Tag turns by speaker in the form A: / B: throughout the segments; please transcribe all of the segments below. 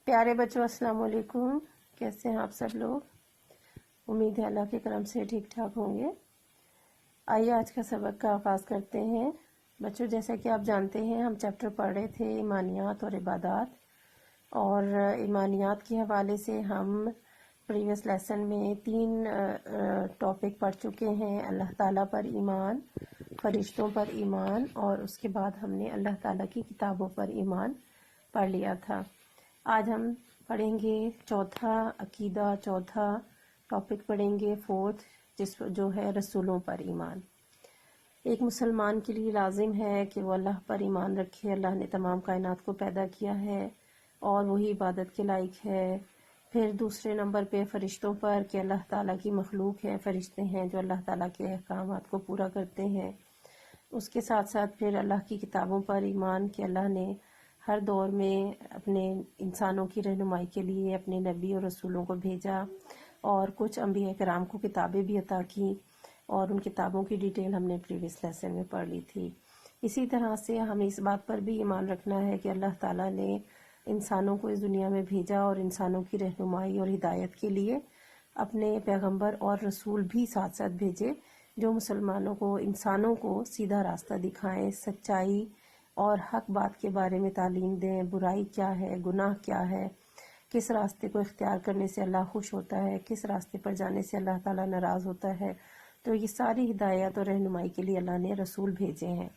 A: پیارے بچوں السلام علیکم، کیسے ہیں آپ سب لوگ؟ امید ہے اللہ کے کرم سے ٹھیک ٹھاک ہوں گے۔ آئیے آج کا سبق کا آغاز کرتے ہیں۔ بچوں جیسا کہ آپ جانتے ہیں ہم چیپٹر پڑھ رہے تھے ایمانیات اور عبادات، اور ایمانیات کے حوالے سے ہم پریویس لیسن میں 3 ٹاپک پڑھ چکے ہیں۔ اللہ تعالیٰ پر ایمان، فرشتوں پر ایمان، اور اس کے بعد ہم نے اللہ تعالیٰ کی کتابوں پر ایمان پڑھ لیا تھا۔ آج ہم پڑھیں گے چوتھا عقیدہ، چوتھا ٹاپک پڑھیں گے، فورتھ، جو ہے رسولوں پر ایمان۔ ایک مسلمان کے لیے لازم ہے کہ وہ اللہ پر ایمان رکھے۔ اللہ نے تمام کائنات کو پیدا کیا ہے اور وہی عبادت کے لائق ہے۔ پھر دوسرے نمبر پہ فرشتوں پر، کہ اللہ تعالیٰ کی مخلوق ہے، فرشتے ہیں جو اللہ تعالیٰ کے احکامات کو پورا کرتے ہیں۔ اس کے ساتھ ساتھ پھر اللہ کی کتابوں پر ایمان، کہ اللہ نے ہر دور میں اپنے انسانوں کی رہنمائی کے لیے اپنے نبی اور رسولوں کو بھیجا، اور کچھ انبیاء کرام کو کتابیں بھی عطا کی، اور ان کتابوں کی ڈیٹیل ہم نے پریویس لیسن میں پڑھ لی تھی۔ اسی طرح سے ہمیں اس بات پر بھی ایمان رکھنا ہے کہ اللہ تعالیٰ نے انسانوں کو اس دنیا میں بھیجا اور انسانوں کی رہنمائی اور ہدایت کے لیے اپنے پیغمبر اور رسول بھی ساتھ ساتھ بھیجے، جو مسلمانوں کو، انسانوں کو سیدھا راستہ دکھائیں، سچائی اور حق بات کے بارے میں تعلیم دیں، برائی کیا ہے، گناہ کیا ہے، کس راستے کو اختیار کرنے سے اللہ خوش ہوتا ہے، کس راستے پر جانے سے اللہ تعالیٰ ناراض ہوتا ہے۔ تو یہ ساری ہدایت اور رہنمائی کے لیے اللہ نے رسول بھیجے ہیں۔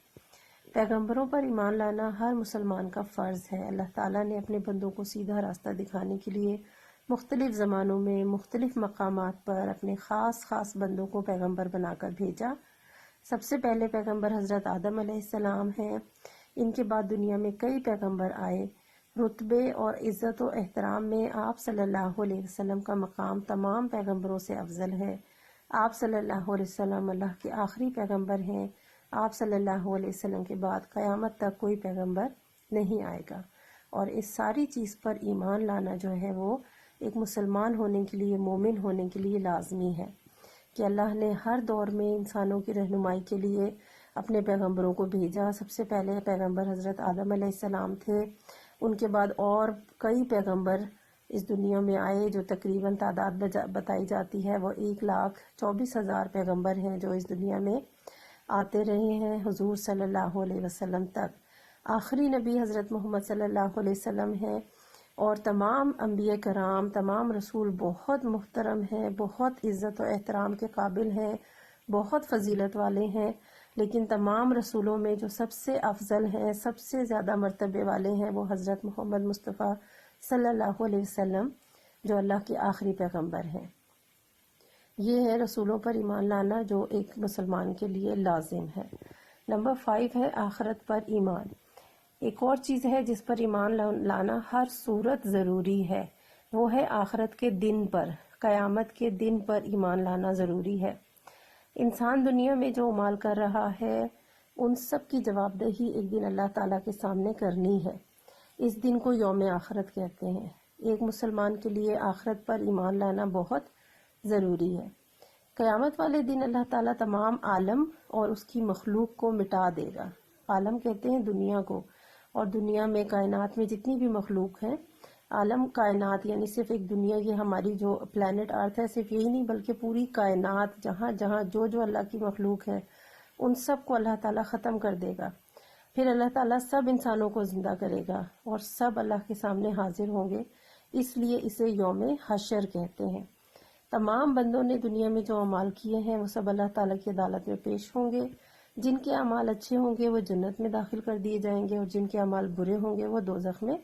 A: پیغمبروں پر ایمان لانا ہر مسلمان کا فرض ہے۔ اللہ تعالیٰ نے اپنے بندوں کو سیدھا راستہ دکھانے کے لیے مختلف زمانوں میں مختلف مقامات پر اپنے خاص خاص بندوں کو پیغمبر بنا کر بھیجا۔ سب سے پہلے پیغمبر حضرت آدم علیہ السلام ہیں۔ ان کے بعد دنیا میں کئی پیغمبر آئے۔ رتبے اور عزت و احترام میں آپ صلی اللہ علیہ وسلم کا مقام تمام پیغمبروں سے افضل ہے۔ آپ صلی اللہ علیہ وسلم اللہ کے آخری پیغمبر ہیں۔ آپ صلی اللہ علیہ وسلم کے بعد قیامت تک کوئی پیغمبر نہیں آئے گا، اور اس ساری چیز پر ایمان لانا جو ہے وہ ایک مسلمان ہونے کے لیے، مومن ہونے کے لیے لازمی ہے، کہ اللہ نے ہر دور میں انسانوں کی رہنمائی کے لیے اپنے پیغمبروں کو بھیجا۔ سب سے پہلے پیغمبر حضرت آدم علیہ السلام تھے، ان کے بعد اور کئی پیغمبر اس دنیا میں آئے، جو تقریباً تعداد بتائی جاتی ہے وہ 1,24,000 پیغمبر ہیں جو اس دنیا میں آتے رہے ہیں حضور صلی اللہ علیہ وسلم تک۔ آخری نبی حضرت محمد صلی اللہ علیہ وسلم ہیں، اور تمام انبیاء کرام، تمام رسول بہت محترم ہیں، بہت عزت و احترام کے قابل ہیں، بہت فضیلت والے ہیں، لیکن تمام رسولوں میں جو سب سے افضل ہیں، سب سے زیادہ مرتبے والے ہیں، وہ حضرت محمد مصطفیٰ صلی اللہ علیہ وسلم، جو اللہ کے آخری پیغمبر ہیں۔ یہ ہے رسولوں پر ایمان لانا جو ایک مسلمان کے لیے لازم ہے۔ نمبر 5 ہے آخرت پر ایمان۔ ایک اور چیز ہے جس پر ایمان لانا ہر صورت ضروری ہے، وہ ہے آخرت کے دن پر، قیامت کے دن پر ایمان لانا ضروری ہے۔ انسان دنیا میں جو اعمال کر رہا ہے ان سب کی جواب دہی ایک دن اللہ تعالیٰ کے سامنے کرنی ہے۔ اس دن کو یوم آخرت کہتے ہیں۔ ایک مسلمان کے لیے آخرت پر ایمان لانا بہت ضروری ہے۔ قیامت والے دن اللہ تعالیٰ تمام عالم اور اس کی مخلوق کو مٹا دے گا۔ عالم کہتے ہیں دنیا کو، اور دنیا میں کائنات میں جتنی بھی مخلوق ہیں، عالم کائنات یعنی صرف ایک دنیا، یہ ہماری جو پلانٹ ارتھ ہے، صرف یہی نہیں بلکہ پوری کائنات، جہاں جہاں جو اللہ کی مخلوق ہے ان سب کو اللہ تعالیٰ ختم کر دے گا۔ پھر اللہ تعالیٰ سب انسانوں کو زندہ کرے گا اور سب اللہ کے سامنے حاضر ہوں گے، اس لیے اسے یوم حشر کہتے ہیں۔ تمام بندوں نے دنیا میں جو اعمال کیے ہیں وہ سب اللہ تعالیٰ کی عدالت میں پیش ہوں گے۔ جن کے اعمال اچھے ہوں گے وہ جنت میں داخل کر دیے جائیں گے، اور جن کے اعمال برے ہوں گے وہ دوزخ میں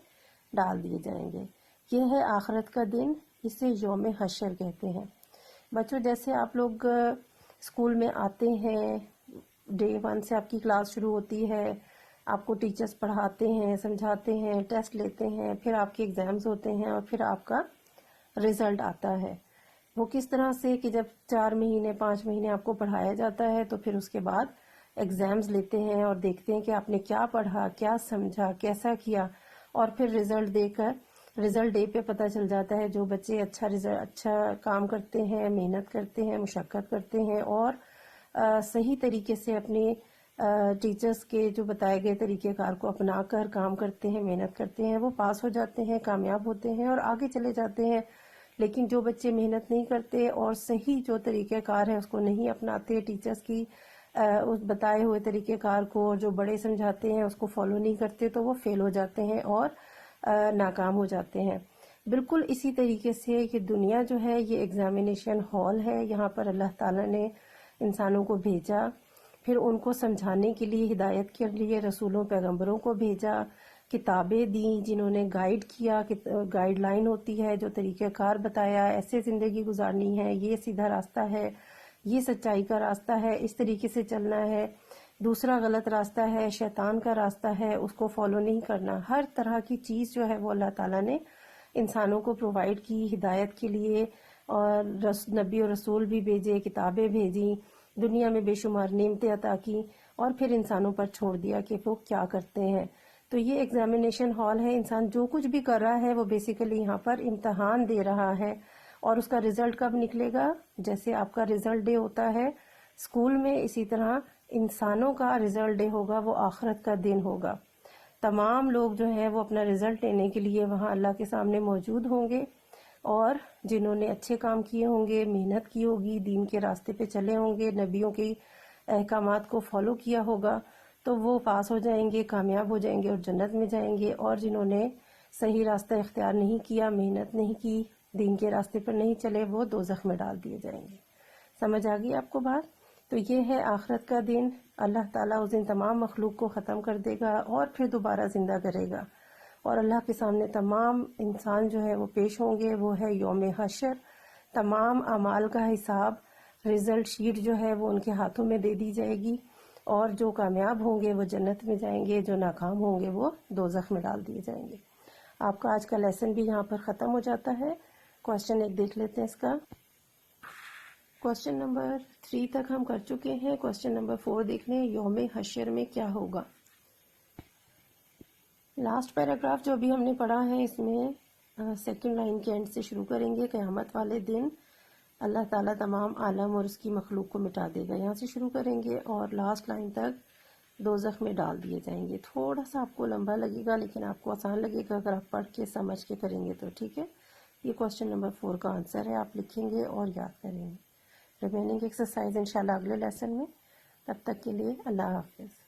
A: ڈال دیے جائیں گے۔ یہ ہے آخرت کا دن، اسے یوم حشر کہتے ہیں۔ بچوں جیسے آپ لوگ اسکول میں آتے ہیں، ڈے 1 سے آپ کی کلاس شروع ہوتی ہے، آپ کو ٹیچرز پڑھاتے ہیں، سمجھاتے ہیں، ٹیسٹ لیتے ہیں، پھر آپ کے ایگزامز ہوتے ہیں، اور پھر آپ کا رزلٹ آتا ہے۔ وہ کس طرح سے کہ جب 4 مہینے 5 مہینے آپ کو پڑھایا جاتا ہے، تو پھر اس کے بعد ایگزامز لیتے ہیں اور دیکھتے ہیں کہ آپ نے کیا پڑھا، کیا سمجھا، کیسا کیا، اور پھر رزلٹ ڈے پہ پتہ چل جاتا ہے جو بچے اچھا کام کرتے ہیں، محنت کرتے ہیں، مشقت کرتے ہیں، اور صحیح طریقے سے اپنے ٹیچرز کے جو بتائے گئے طریقہ کار کو اپنا کر کام کرتے ہیں، محنت کرتے ہیں، وہ پاس ہو جاتے ہیں، کامیاب ہوتے ہیں اور آگے چلے جاتے ہیں۔ لیکن جو بچے محنت نہیں کرتے اور صحیح جو طریقہ کار ہے اس کو نہیں اپناتے، ٹیچرز کی اس بتائے ہوئے طریقہ کار کو جو بڑے سمجھاتے ہیں اس کو فالو نہیں کرتے، تو وہ فیل ہو جاتے ہیں اور ناکام ہو جاتے ہیں۔ بالکل اسی طریقے سے یہ دنیا جو ہے یہ ایگزامینیشن ہال ہے، یہاں پر اللہ تعالیٰ نے انسانوں کو بھیجا، پھر ان کو سمجھانے کے لیے، ہدایت کے لیے رسولوں پیغمبروں کو بھیجا، کتابیں دیں جنہوں نے گائیڈ کیا، گائیڈ لائن ہوتی ہے جو طریقہ کار بتایا، ایسے زندگی گزارنی ہے، یہ سیدھا راستہ ہے، یہ سچائی کا راستہ ہے، اس طریقے سے چلنا ہے، دوسرا غلط راستہ ہے، شیطان کا راستہ ہے، اس کو فالو نہیں کرنا۔ ہر طرح کی چیز جو ہے وہ اللہ تعالیٰ نے انسانوں کو پرووائڈ کی ہدایت کے لیے، اور نبی اور رسول بھی بھیجے، کتابیں بھیجیں، دنیا میں بے شمار نعمتیں عطا کی، اور پھر انسانوں پر چھوڑ دیا کہ وہ کیا کرتے ہیں۔ تو یہ ایگزامینیشن ہال ہے، انسان جو کچھ بھی کر رہا ہے وہ بیسیکلی یہاں پر امتحان دے رہا ہے، اور اس کا رزلٹ کب نکلے گا؟ جیسے آپ کا رزلٹ ڈے ہوتا ہے اسکول میں، اسی طرح انسانوں کا رزلٹ ڈے ہوگا، وہ آخرت کا دن ہوگا۔ تمام لوگ جو ہیں وہ اپنا رزلٹ لینے کے لیے وہاں اللہ کے سامنے موجود ہوں گے، اور جنہوں نے اچھے کام کیے ہوں گے، محنت کی ہوگی، دین کے راستے پہ چلے ہوں گے، نبیوں کی احکامات کو فالو کیا ہوگا، تو وہ پاس ہو جائیں گے، کامیاب ہو جائیں گے اور جنت میں جائیں گے۔ اور جنہوں نے صحیح راستہ اختیار نہیں کیا، محنت نہیں کی، دین کے راستے پر نہیں چلے، وہ دوزخ میں ڈال دیے جائیں گے۔ سمجھ آ گئی آپ کو بات؟ تو یہ ہے آخرت کا دن، اللہ تعالیٰ اس دن تمام مخلوق کو ختم کر دے گا اور پھر دوبارہ زندہ کرے گا، اور اللہ کے سامنے تمام انسان جو ہے وہ پیش ہوں گے۔ وہ ہے یوم حشر، تمام اعمال کا حساب، رزلٹ شیٹ جو ہے وہ ان کے ہاتھوں میں دے دی جائے گی، اور جو کامیاب ہوں گے وہ جنت میں جائیں گے، جو ناکام ہوں گے وہ دوزخ میں ڈال دیے جائیں گے۔ آپ کا آج کا لیسن بھی یہاں پر ختم ہو جاتا ہے۔ کوشچن ایک دیکھ لیتے ہیں اس کا۔ کوشچن نمبر 3 تک ہم کر چکے ہیں، کوشچن نمبر 4 دیکھ لیں، یوم حشر میں کیا ہوگا۔ لاسٹ پیراگراف جو ابھی ہم نے پڑھا ہے اس میں سیکنڈ لائن کے اینڈ سے شروع کریں گے۔ قیامت والے دن اللہ تعالیٰ تمام عالم اور اس کی مخلوق کو مٹا دے گا، یہاں سے شروع کریں گے اور لاسٹ لائن تک دوزخ میں ڈال دیے جائیں گے۔ تھوڑا سا آپ کو لمبا لگے گا لیکن آپ کو آسان لگے گا اگر آپ پڑھ کے سمجھ کے کریں گے تو، ٹھیک ہے۔ یہ کوشچن نمبر 4 کا آنسر ہے، آپ لکھیں گے اور یاد کریں گے۔ ریمیننگ ایکسرسائز انشاءاللہ اگلے لیسن میں، تب تک کے لیے اللہ حافظ۔